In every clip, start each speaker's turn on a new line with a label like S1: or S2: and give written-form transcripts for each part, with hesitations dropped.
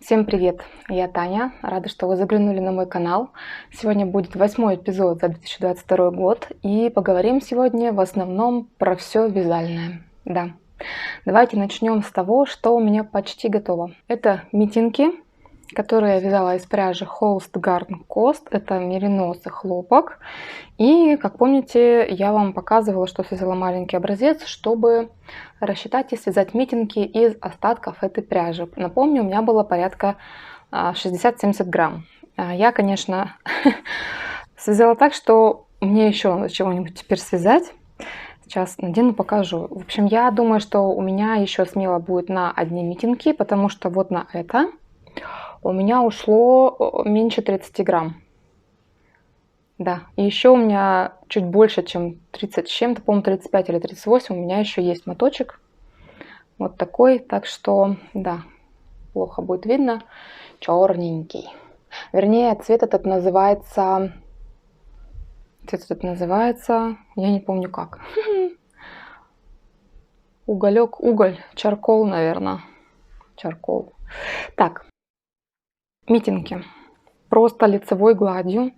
S1: Всем привет! Я Таня, рада, что вы заглянули на мой канал. Сегодня будет 8-й эпизод за 2022 год, и поговорим сегодня в основном про все вязальное. Да, давайте начнем с того, что у меня почти готово. Это митинги, которые я вязала из пряжи Holst Garn Cost, это меринос и хлопок. И, как помните, я вам показывала, что связала маленький образец, чтобы рассчитать и связать митинги из остатков этой пряжи. Напомню, у меня было порядка 60-70 грамм. Я, конечно, связала так, что мне еще надо чего-нибудь теперь связать. Сейчас надену, покажу. В общем, я думаю, что у меня еще смело будет на одни митинги, потому что вот на это у меня ушло меньше 30 грамм. Да, и еще у меня чуть больше, чем 30 с чем-то, по-моему, 35 или 38, у меня еще есть моточек. Вот такой, так что, да, плохо будет видно. Черненький. Вернее, цвет этот называется, я не помню как. Уголь, чаркол, наверное. Чаркол. Так, митинги. Просто лицевой гладью.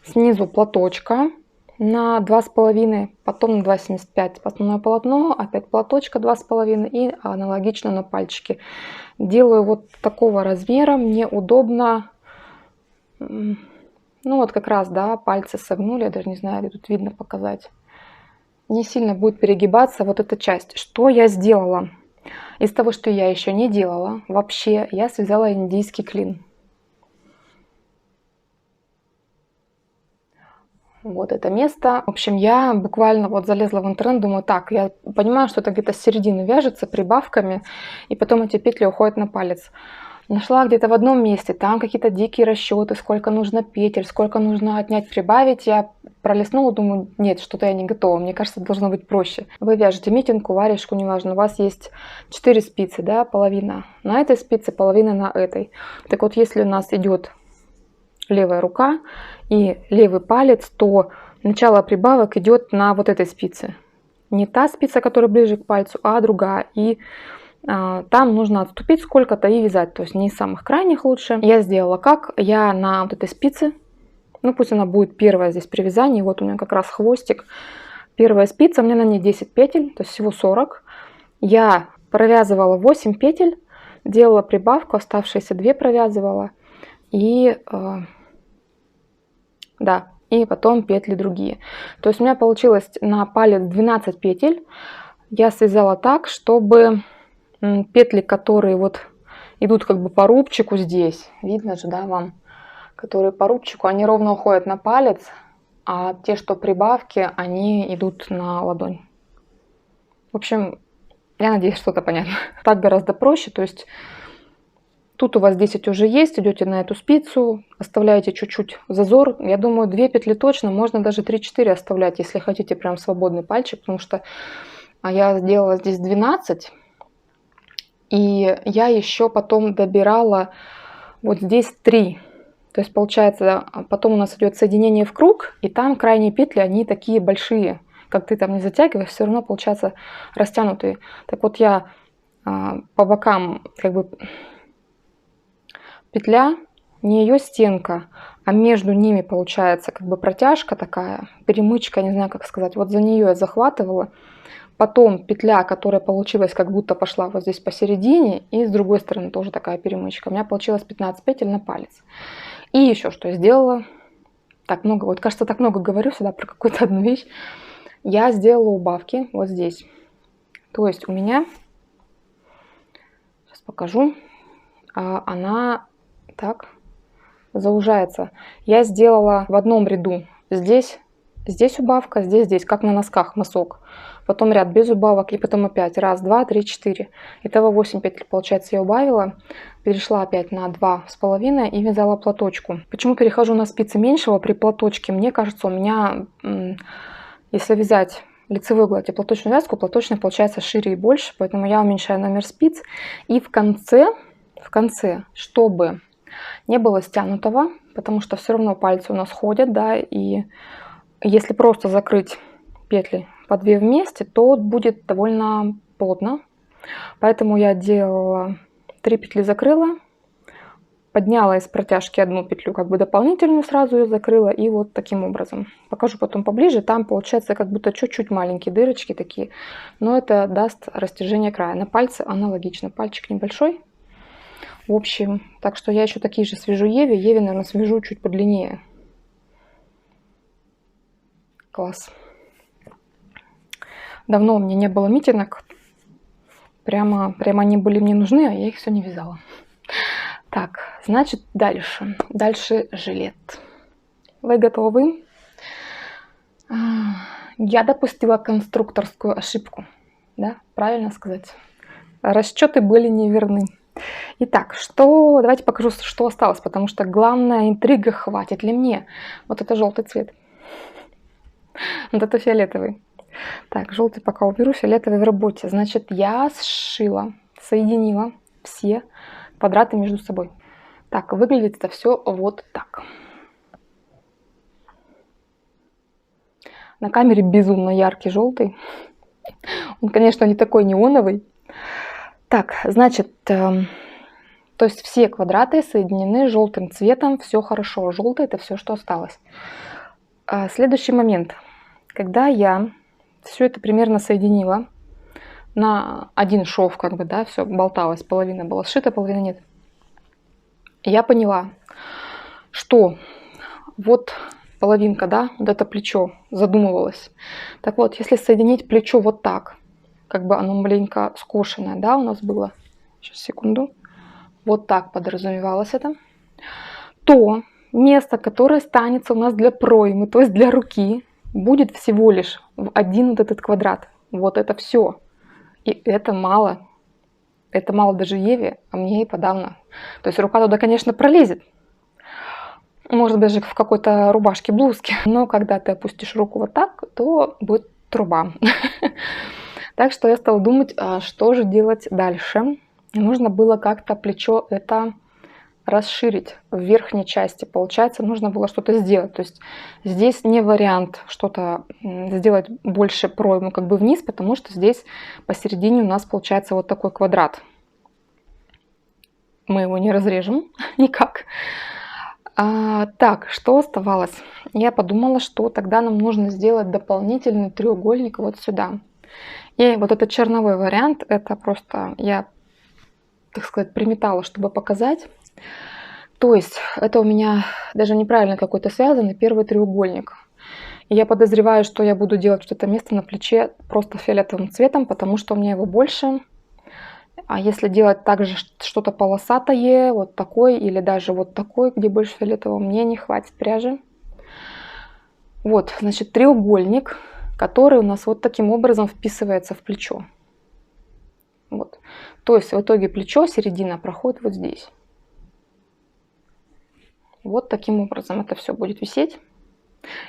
S1: Снизу платочка на 2,5, потом на 2,75 основное полотно, опять платочка 2,5 и аналогично на пальчики. Делаю вот такого размера, мне удобно. Ну вот как раз, да, пальцы согнули, я даже не знаю, где тут видно показать. Не сильно будет перегибаться вот эта часть. Что я сделала? Из того, что я еще не делала, вообще я связала индийский клин. Вот это место. В общем, я буквально вот залезла в интернет, думаю, так, я понимаю, что это где-то с середины вяжется прибавками, и потом эти петли уходят на палец. Нашла где-то в одном месте, там какие-то дикие расчеты, сколько нужно петель, сколько нужно отнять, прибавить. Я пролистнула, думаю, нет, что-то я не готова, мне кажется, должно быть проще. Вы вяжете митинку, варежку, неважно, у вас есть 4 спицы, да, половина на этой спице, половина на этой. Так вот, если у нас идет левая рука и левый палец, то начало прибавок идет на вот этой спице. Не та спица, которая ближе к пальцу, а другая. И там нужно отступить сколько-то и вязать. То есть не из самых крайних лучше. Я сделала как? Я на вот этой спице, ну пусть она будет первая здесь при вязании. Вот у меня как раз хвостик. Первая спица, у меня на ней 10 петель, то есть всего 40. Я провязывала 8 петель, делала прибавку, оставшиеся 2 провязывала. И да, и потом петли другие. То есть у меня получилось на палец 12 петель. Я связала так, чтобы петли, которые вот идут как бы по рубчику здесь, видно же, да, вам, которые по рубчику, они ровно уходят на палец, а те, что прибавки, они идут на ладонь. В общем, я надеюсь, что-то понятно. Так гораздо проще, то есть тут у вас 10 уже есть, идете на эту спицу, оставляете чуть-чуть зазор. Я думаю, 2 петли точно, можно даже 3-4 оставлять, если хотите прям свободный пальчик, потому что я сделала здесь 12. И я еще потом добирала вот здесь 3. То есть получается, потом у нас идет соединение в круг, и там крайние петли, они такие большие. Как ты там не затягиваешь, все равно получается растянутые. Так вот я по бокам как бы петля, не ее стенка, а между ними получается как бы протяжка такая, перемычка, не знаю как сказать. Вот за нее я захватывала. Потом петля, которая получилась, как будто пошла вот здесь посередине, и с другой стороны тоже такая перемычка. У меня получилось 15 петель на палец. И еще что я сделала, так много, вот кажется, так много говорю всегда про какую-то одну вещь. Я сделала убавки вот здесь. То есть у меня, сейчас покажу, она так заужается. Я сделала в одном ряду здесь убавка, здесь, как на носках носок. Потом ряд без убавок, и потом опять 1, 2, 3, 4. Итого 8 петель, получается, я убавила. Перешла опять на 2,5 и вязала платочку. Почему перехожу на спицы меньшего при платочке? Мне кажется, у меня, если вязать лицевой гладь и платочную вязку, платочная получается шире и больше, поэтому я уменьшаю номер спиц. И в конце, чтобы не было стянутого, потому что все равно пальцы у нас ходят, да, и если просто закрыть петли по 2 вместе, то будет довольно плотно. Поэтому я делала 3 петли закрыла, подняла из протяжки одну петлю, как бы дополнительную, сразу ее закрыла, и вот таким образом. Покажу потом поближе. Там получается как будто чуть-чуть маленькие дырочки такие, но это даст растяжение края. На пальце аналогично. Пальчик небольшой. В общем, так что я еще такие же свяжу Еве. Еве, наверное, свяжу чуть подлиннее. Класс. Давно у меня не было митинг. Прямо они были мне нужны, а я их все не вязала. Так, значит, дальше. Дальше жилет. Вы готовы? Я допустила конструкторскую ошибку. Да, правильно сказать. Расчеты были неверны. Итак, давайте покажу, что осталось, потому что главная интрига, хватит ли мне. Вот это желтый цвет. Вот это фиолетовый. Так, желтый пока уберу, фиолетовый в работе. Значит, я сшила, соединила все квадраты между собой. Так, выглядит это все вот так. На камере безумно яркий желтый. Он, конечно, не такой неоновый. Так, значит, то есть все квадраты соединены желтым цветом, все хорошо. Желтый — это все, что осталось. Следующий момент. Когда я все это примерно соединила на один шов, как бы, да, все болталось, половина была сшита, половина нет. Я поняла, что вот половинка, да, вот это плечо задумывалось. Так вот, если соединить плечо вот так, как бы оно маленько скошенное, да, у нас было, сейчас, секунду, вот так подразумевалось это, то место, которое останется у нас для проймы, то есть для руки, будет всего лишь в один вот этот квадрат. Вот это все. И это мало. Это мало даже Еве, а мне и подавно. То есть рука туда, конечно, пролезет. Может, даже в какой-то рубашке, блузке. Но когда ты опустишь руку вот так, то будет труба. Так что я стала думать, что же делать дальше. И нужно было как-то плечо это расширить в верхней части. Получается, нужно было что-то сделать. То есть здесь не вариант что-то сделать больше пройму как бы вниз, потому что здесь посередине у нас получается вот такой квадрат. Мы его не разрежем никак. Так, что оставалось? Я подумала, что тогда нам нужно сделать дополнительный треугольник вот сюда. И вот этот черновой вариант, это просто я, так сказать, приметала, чтобы показать. То есть это у меня даже неправильно какой-то связанный первый треугольник. И я подозреваю, что я буду делать вот это место на плече просто фиолетовым цветом, потому что у меня его больше. А если делать также что-то полосатое, вот такой или даже вот такой, где больше фиолетового, мне не хватит пряжи. Вот, значит, треугольник, который у нас вот таким образом вписывается в плечо. Вот. То есть в итоге плечо, середина проходит вот здесь. Вот таким образом это все будет висеть.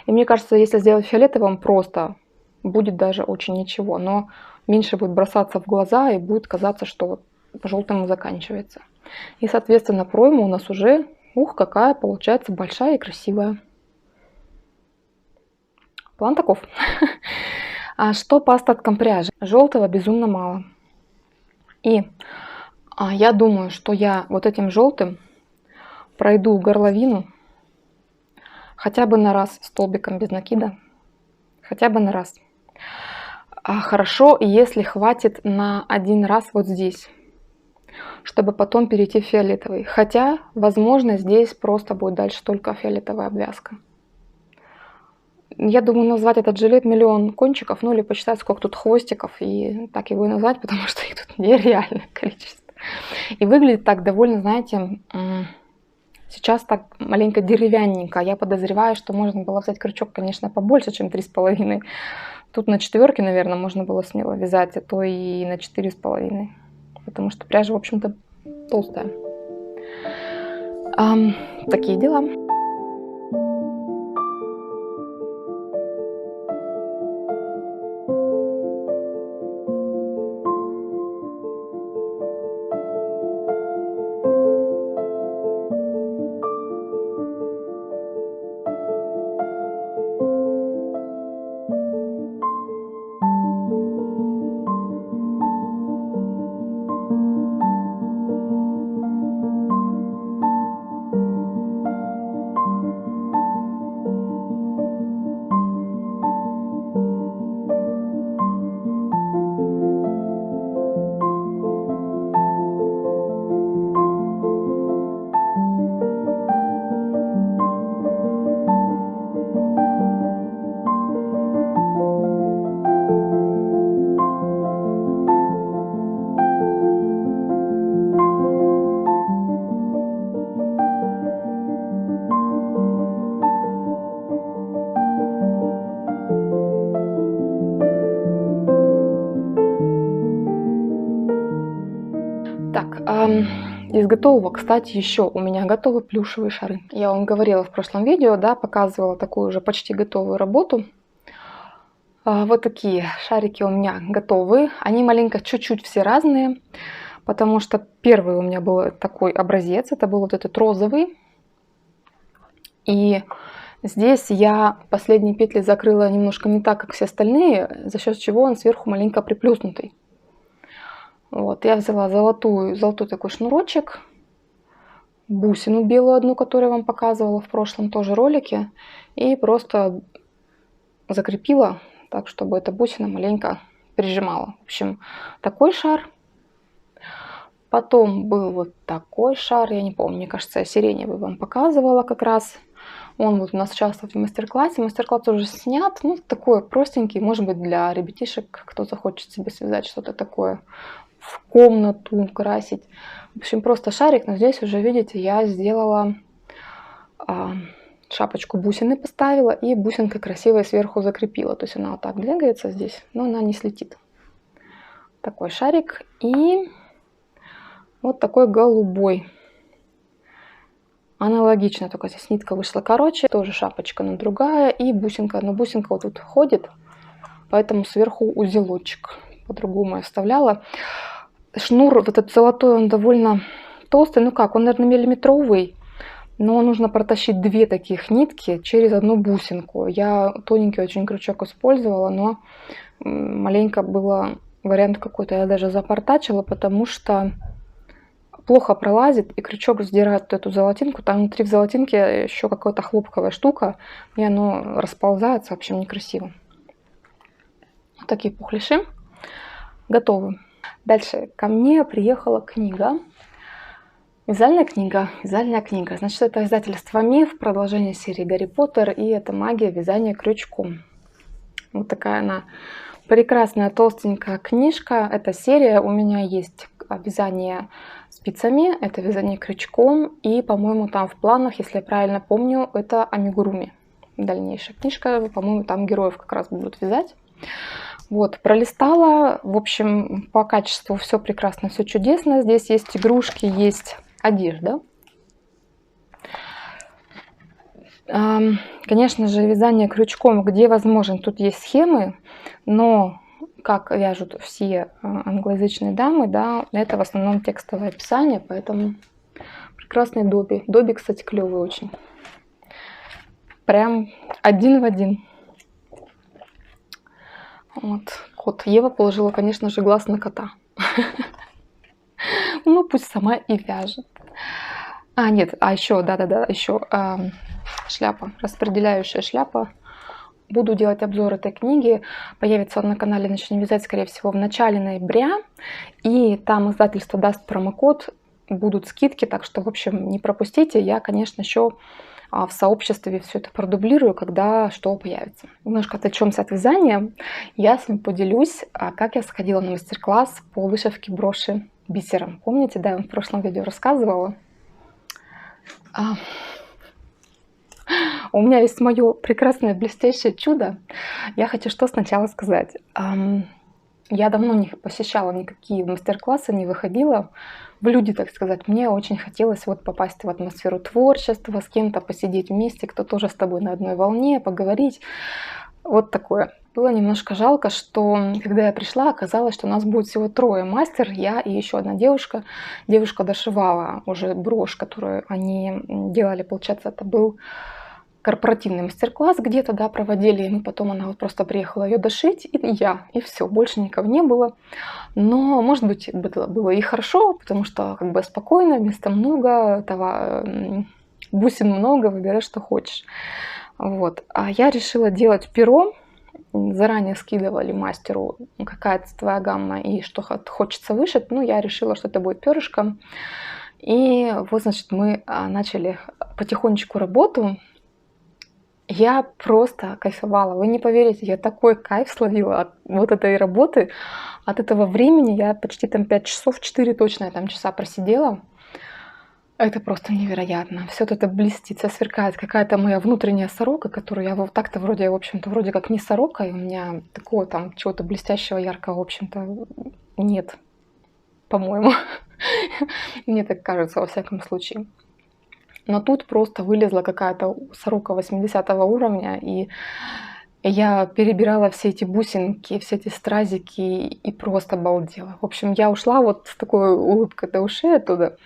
S1: И мне кажется, если сделать фиолетовым, просто будет даже очень ничего. Но меньше будет бросаться в глаза и будет казаться, что вот желтым заканчивается. И, соответственно, пройма у нас уже, какая получается большая и красивая. План таков. А что по остаткам пряжи? Желтого безумно мало. И я думаю, что я вот этим желтым пройду горловину хотя бы на раз столбиком без накида. Хотя бы на раз. Хорошо, если хватит на один раз вот здесь, чтобы потом перейти в фиолетовый. Хотя, возможно, здесь просто будет дальше только фиолетовая обвязка. Я думаю, назвать этот жилет миллион кончиков, ну или посчитать, сколько тут хвостиков, и так его и назвать, потому что их тут нереальное количество. И выглядит так довольно, знаете, сейчас так маленько деревянненько. Я подозреваю, что можно было взять крючок, конечно, побольше, чем 3,5. Тут на 4, наверное, можно было смело вязать, а то и на 4,5. Потому что пряжа, в общем-то, толстая. Такие дела. из готового, кстати, еще у меня готовы плюшевые шары. Я вам говорила в прошлом видео, да, показывала такую уже почти готовую работу. Вот такие шарики у меня готовы. Они маленько чуть-чуть все разные, потому что первый у меня был такой образец, это был вот этот розовый. И здесь я последние петли закрыла немножко не так, как все остальные, за счет чего он сверху маленько приплюснутый. Вот, я взяла золотой такой шнурочек, бусину белую одну, которую я вам показывала в прошлом тоже ролике, и просто закрепила так, чтобы эта бусина маленько прижимала. В общем, такой шар. Потом был вот такой шар, я не помню, мне кажется, я сиреневый вам показывала как раз. Он вот у нас участвует в мастер-классе. Мастер-класс уже снят, ну, такой простенький, может быть, для ребятишек, кто захочет себе связать что-то такое в комнату, красить. В общем, просто шарик, но здесь уже, видите, я сделала шапочку бусины, поставила и бусинкой красивой сверху закрепила. То есть она вот так двигается здесь, но она не слетит. Такой шарик и вот такой голубой. Аналогично, только здесь нитка вышла короче, тоже шапочка, но другая, и бусинка. Но бусинка вот тут ходит, поэтому сверху узелочек. По-другому я вставляла. Шнур вот этот золотой, он довольно толстый. Ну как, он, наверное, миллиметровый, но нужно протащить две таких нитки через одну бусинку. Я тоненький очень крючок использовала, но маленько было вариант какой-то. Я даже запортачила, потому что плохо пролазит, и крючок сдирает эту золотинку. Там внутри в золотинке еще какая-то хлопковая штука, и оно расползается, в общем, некрасиво. Вот такие пухляши готовы. Дальше ко мне приехала книга. Вязальная книга. Значит, это издательство Миф, продолжение серии Гарри Поттер, и это магия вязания крючком. Вот такая она прекрасная толстенькая книжка. Эта серия у меня есть вязание спицами, это вязание крючком, и, по-моему, там в планах, если я правильно помню, это амигуруми. Дальнейшая книжка, по-моему, там героев как раз будут вязать. Вот, пролистала. В общем, по качеству все прекрасно, все чудесно. Здесь есть игрушки, есть одежда. Конечно же, вязание крючком, где возможен, тут есть схемы, но как вяжут все англоязычные дамы, да, это в основном текстовое описание, поэтому прекрасный Добби. Добби, кстати, клевый очень. Прям один в один. Вот, кот. Ева положила, конечно же, глаз на кота. Ну, пусть сама и вяжет. Нет, еще, да-да-да, еще шляпа, распределяющая шляпа. Буду делать обзор этой книги. Появится он на канале «Начни вязать», скорее всего, в начале ноября. И там издательство даст промокод, будут скидки, так что, в общем, не пропустите. Я, конечно, еще в сообществе все это продублирую, когда что появится. Немножко отвлечемся от вязания. Я с вами поделюсь, как я сходила на мастер-класс по вышивке броши бисером. Помните, да, я вам в прошлом видео рассказывала. У меня есть мое прекрасное блестящее чудо. Я хочу что сначала сказать. Я давно не посещала никакие мастер-классы, не выходила в люди, так сказать. Мне очень хотелось вот попасть в атмосферу творчества, с кем-то посидеть вместе, кто тоже с тобой на одной волне, поговорить. Вот такое. Было немножко жалко, что когда я пришла, оказалось, что у нас будет всего трое: мастер, я и еще одна девушка. Девушка дошивала уже брошь, которую они делали, получается, это был корпоративный мастер-класс где-то, да, проводили, и мы потом, она вот просто приехала ее дошить, и я, и все, больше никого не было. Но, может быть, было и хорошо, потому что как бы спокойно, места много, бусин много, выбирай, что хочешь. Вот. А я решила делать перо. Заранее скидывали мастеру, какая цветовая гамма и что хочется вышить. Ну, я решила, что это будет перышко. И вот, значит, мы начали потихонечку работу. Я просто кайфовала. Вы не поверите, я такой кайф словила от вот этой работы, от этого времени. Я почти там 5 часов, 4 точно я там часа просидела. Это просто невероятно. Все это блестит, все сверкает. Какая-то моя внутренняя сорока, которую я вот так-то вроде, в общем-то, вроде как не сорока, и у меня такого там чего-то блестящего, яркого, в общем-то, нет. по-моему. Мне так кажется, во всяком случае. Но тут просто вылезла какая-то сорока 80-го уровня, и я перебирала все эти бусинки, все эти стразики и просто балдела. В общем, я ушла вот с такой улыбкой до ушей оттуда.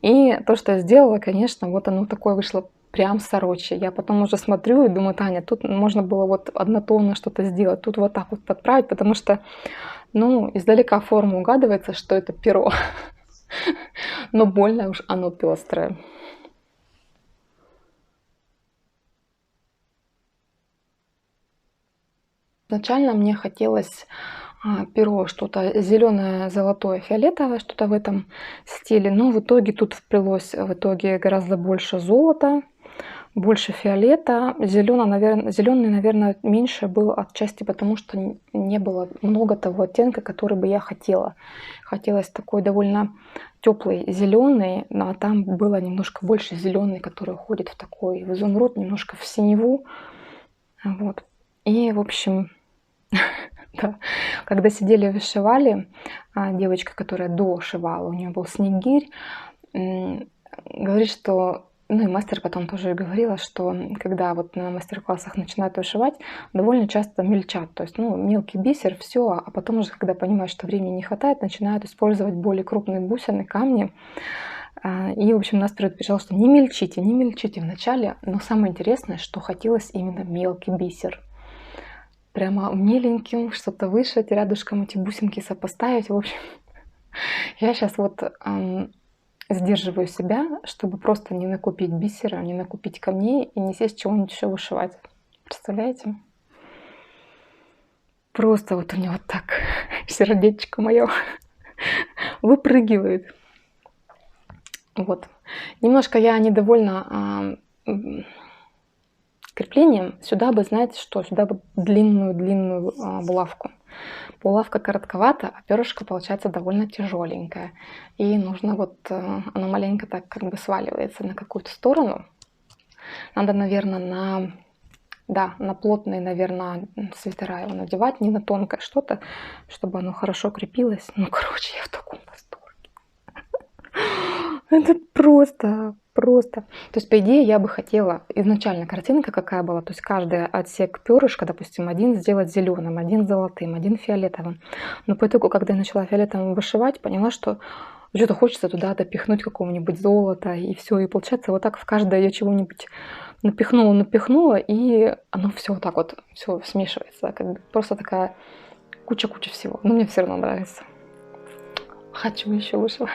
S1: И то, что я сделала, конечно, вот оно такое вышло прям сорочье. Я потом уже смотрю и думаю: Таня, тут можно было вот однотонно что-то сделать, тут вот так вот подправить, потому что, ну, издалека форма угадывается, что это перо. Но больно уж оно пестрое. Изначально мне хотелось перо что-то зеленое, золотое, фиолетовое, что-то в этом стиле. Но в итоге тут вплелось в итоге гораздо больше золота, больше фиолета. Зеленый, наверное, меньше был отчасти потому, что не было много того оттенка, который бы я хотела. Хотелось такой довольно теплый зеленый, а там было немножко больше зеленый, который уходит в такой в изумруд, немножко в синеву. Вот. И, в общем, да, когда сидели вышивали, девочка, которая дошивала, у нее был снегирь, говорит, что, ну и мастер потом тоже говорила, что когда вот на мастер-классах начинают вышивать, довольно часто мельчат, то есть, ну, мелкий бисер, все, а потом уже, когда понимают, что времени не хватает, начинают использовать более крупные бусины, камни. И, в общем, нас предупреждал, что не мельчите вначале, но самое интересное, что хотелось именно мелкий бисер. Прямо меленьким что-то вышить, рядышком эти бусинки сопоставить. В общем, я сейчас вот сдерживаю себя, чтобы просто не накупить бисера, не накупить камней и не сесть чего-нибудь еще вышивать. Представляете? Просто вот у него так сердечко мое выпрыгивает. Вот. Немножко я недовольна креплением. Сюда бы, знаете что, сюда бы длинную булавку. Булавка коротковата, а перышко получается довольно тяжеленькое. И нужно вот, оно маленько так как бы сваливается на какую-то сторону. Надо, наверное, на плотные, наверное, свитера его надевать, не на тонкое что-то, чтобы оно хорошо крепилось. Ну, короче, я в таком восторге. Это просто. То есть, по идее, я бы хотела, изначально картинка какая была, то есть каждый отсек перышка, допустим, один сделать зеленым, один золотым, один фиолетовым. Но по итогу, когда я начала фиолетовым вышивать, поняла, что что-то хочется туда допихнуть какого-нибудь золота, и все. И получается, вот так в каждое я чего-нибудь напихнула, и оно все вот так вот, все смешивается. Как бы просто такая куча всего. Но мне все равно нравится. Хочу еще вышивать.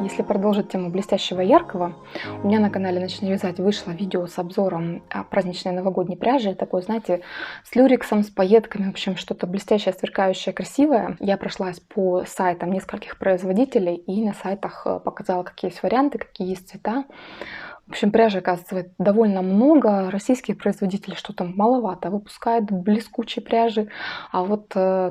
S1: Если продолжить тему блестящего и яркого, у меня на канале «Начни вязать» вышло видео с обзором праздничной новогодней пряжи. Такой, знаете, с люрексом, с пайетками, в общем, что-то блестящее, сверкающее, красивое. Я прошлась по сайтам нескольких производителей и на сайтах показала, какие есть варианты, какие есть цвета. В общем, пряжи, оказывается, довольно много. Российские производители что-то маловато выпускают блескучей пряжи. А вот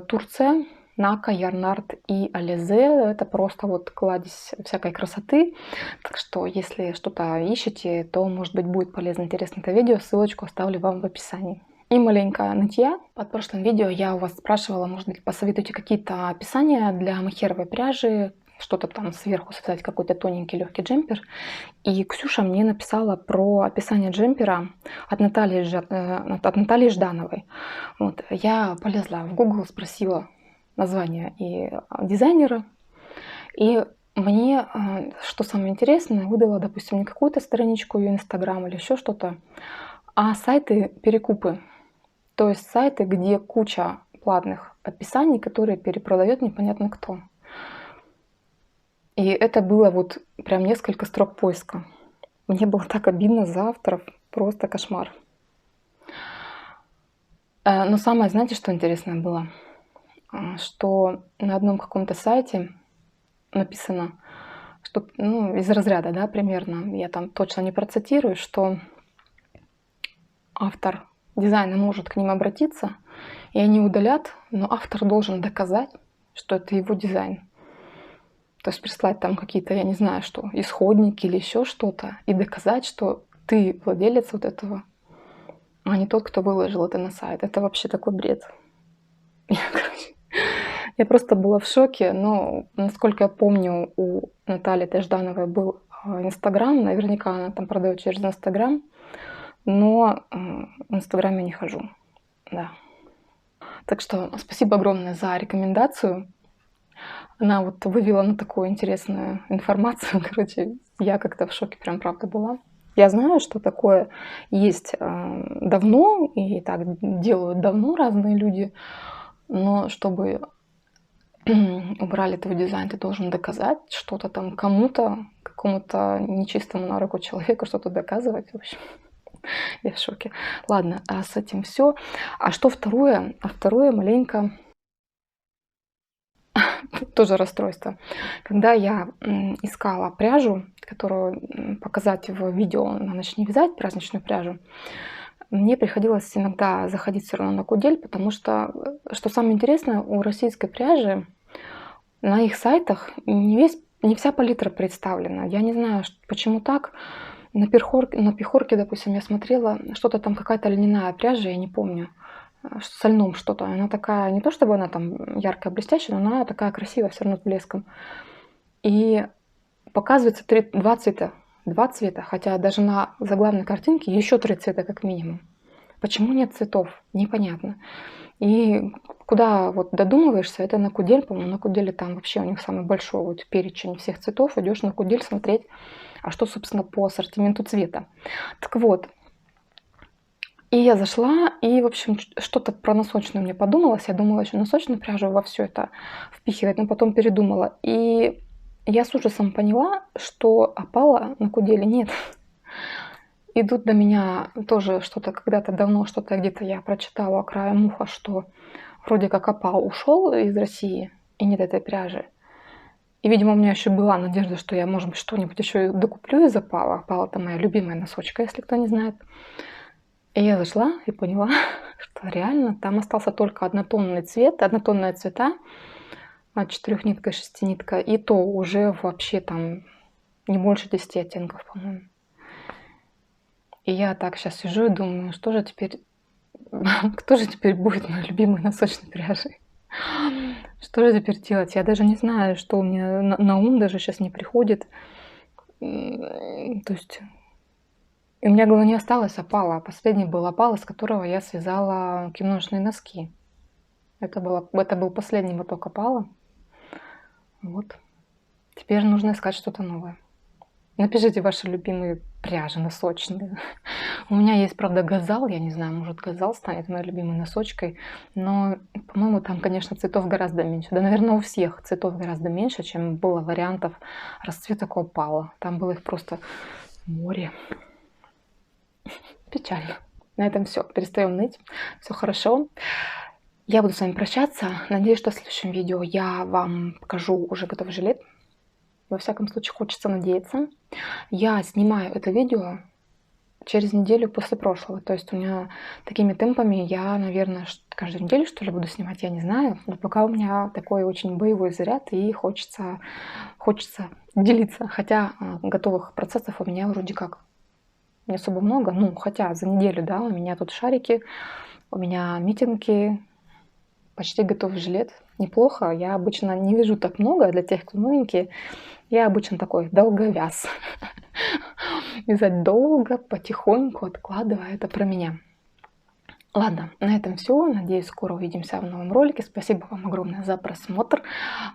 S1: Турция Нака, Ярнард и Ализе. Это просто вот кладезь всякой красоты. Так что, если что-то ищете, то, может быть, будет полезно, интересно это видео. Ссылочку оставлю вам в описании. И маленькая нытья. Под прошлым видео я у вас спрашивала, может быть, посоветуйте какие-то описания для мохеровой пряжи, что-то там сверху связать, какой-то тоненький легкий джемпер. И Ксюша мне написала про описание джемпера от Натальи Ждановой. Вот. Я полезла в Google, спросила название и дизайнера. И мне, что самое интересное, выдала, допустим, не какую-то страничку ее Инстаграм или еще что-то, а сайты перекупы. То есть сайты, где куча платных описаний, которые перепродает непонятно кто. И это было вот прям несколько строк поиска. Мне было так обидно за авторов, просто кошмар. Но самое, знаете, что интересное было? Что на одном каком-то сайте написано, что, ну, из разряда, да, примерно, я там точно не процитирую, что автор дизайна может к ним обратиться, и они удалят, но автор должен доказать, что это его дизайн. То есть прислать там какие-то, я не знаю что, исходники или еще что-то, и доказать, что ты владелец вот этого, а не тот, кто выложил это на сайт. Это вообще такой бред. Я просто была в шоке, но, насколько я помню, у Натальи Ждановой был Инстаграм, наверняка она там продает через Инстаграм, но в Инстаграме я не хожу, да. Так что спасибо огромное за рекомендацию. Она вот вывела на такую интересную информацию. Короче, я как-то в шоке прям правда была. Я знаю, что такое есть давно, и так делают давно разные люди, но чтобы убрали твой дизайн, ты должен доказать что-то там кому-то, какому-то нечистому на руку человеку что-то доказывать. В общем, я в шоке. Ладно, а с этим все. А что второе? А второе маленько тоже расстройство. Когда я искала пряжу, которую показать в видео на «Начни вязать», праздничную пряжу, мне приходилось иногда заходить все равно на Кудель, потому что, что самое интересное, у российской пряжи на их сайтах не вся палитра представлена. Я не знаю, почему так. На Пехорке, допустим, я смотрела, что-то там какая-то льняная пряжа, я не помню, со льном что-то. Она такая, не то чтобы она там яркая, блестящая, но она такая красивая, все равно с блеском. И показывается два цвета, хотя даже на заглавной картинке еще 3 цвета как минимум. Почему нет цветов? Непонятно. И куда вот додумываешься, это на Кудель, по-моему, на Куделе там вообще у них самый большой вот перечень всех цветов. Идешь на Кудель смотреть, а что, собственно, по ассортименту цвета. Так вот, и я зашла, и, в общем, что-то про носочную мне подумалось. Я думала еще носочную пряжу во все это впихивать, но потом передумала. И я с ужасом поняла, что опала на Куделе нет. Идут до меня тоже что-то когда-то давно, что-то где-то я прочитала краем уха, что вроде как опал ушел из России, и нет этой пряжи. И, видимо, у меня еще была надежда, что я, может быть, что-нибудь еще докуплю из опала. Опал — это моя любимая носочка, если кто не знает. И я зашла и поняла, что реально там остался только однотонный цвет, однотонные цвета, 4-нитка, 6-нитка, и то уже вообще там не больше 10 оттенков, по-моему. И я так сейчас сижу и думаю, что же теперь, кто же теперь будет моей любимой носочной пряжей? Что же теперь делать? Я даже не знаю, что у меня на ум даже сейчас не приходит. То есть у меня, говорю, не осталось опала. Последний был опал, из которого я связала киношные носки. Это был последний моток опала. Вот. Теперь нужно искать что-то новое. Напишите ваши любимые пряжи носочные. У меня есть, правда, газал. Я не знаю, может, газал станет моей любимой носочкой. Но, по-моему, там, конечно, цветов гораздо меньше. Да, наверное, у всех цветов гораздо меньше, чем было вариантов расцветок опала. Там было их просто море. Печально. На этом все. Перестаем ныть. Все хорошо. Я буду с вами прощаться. Надеюсь, что в следующем видео я вам покажу уже готовый жилет. Во всяком случае, хочется надеяться. Я снимаю это видео через неделю после прошлого. То есть у меня такими темпами я, наверное, каждую неделю, что ли, буду снимать, я не знаю. Но пока у меня такой очень боевой заряд, и хочется делиться. Хотя готовых процессов у меня вроде как не особо много. Ну, хотя за неделю, да, у меня тут шарики, у меня митинги, почти готовый жилет. Неплохо. Я обычно не вяжу так много для тех, кто новенький. Я обычно такой долговяз. Вязать долго, потихоньку, откладывая. Это про меня. Ладно, на этом все. Надеюсь, скоро увидимся в новом ролике. Спасибо вам огромное за просмотр.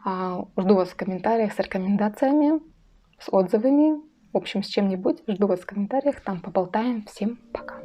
S1: Жду вас в комментариях с рекомендациями, с отзывами, в общем, с чем-нибудь. Жду вас в комментариях, там поболтаем. Всем пока!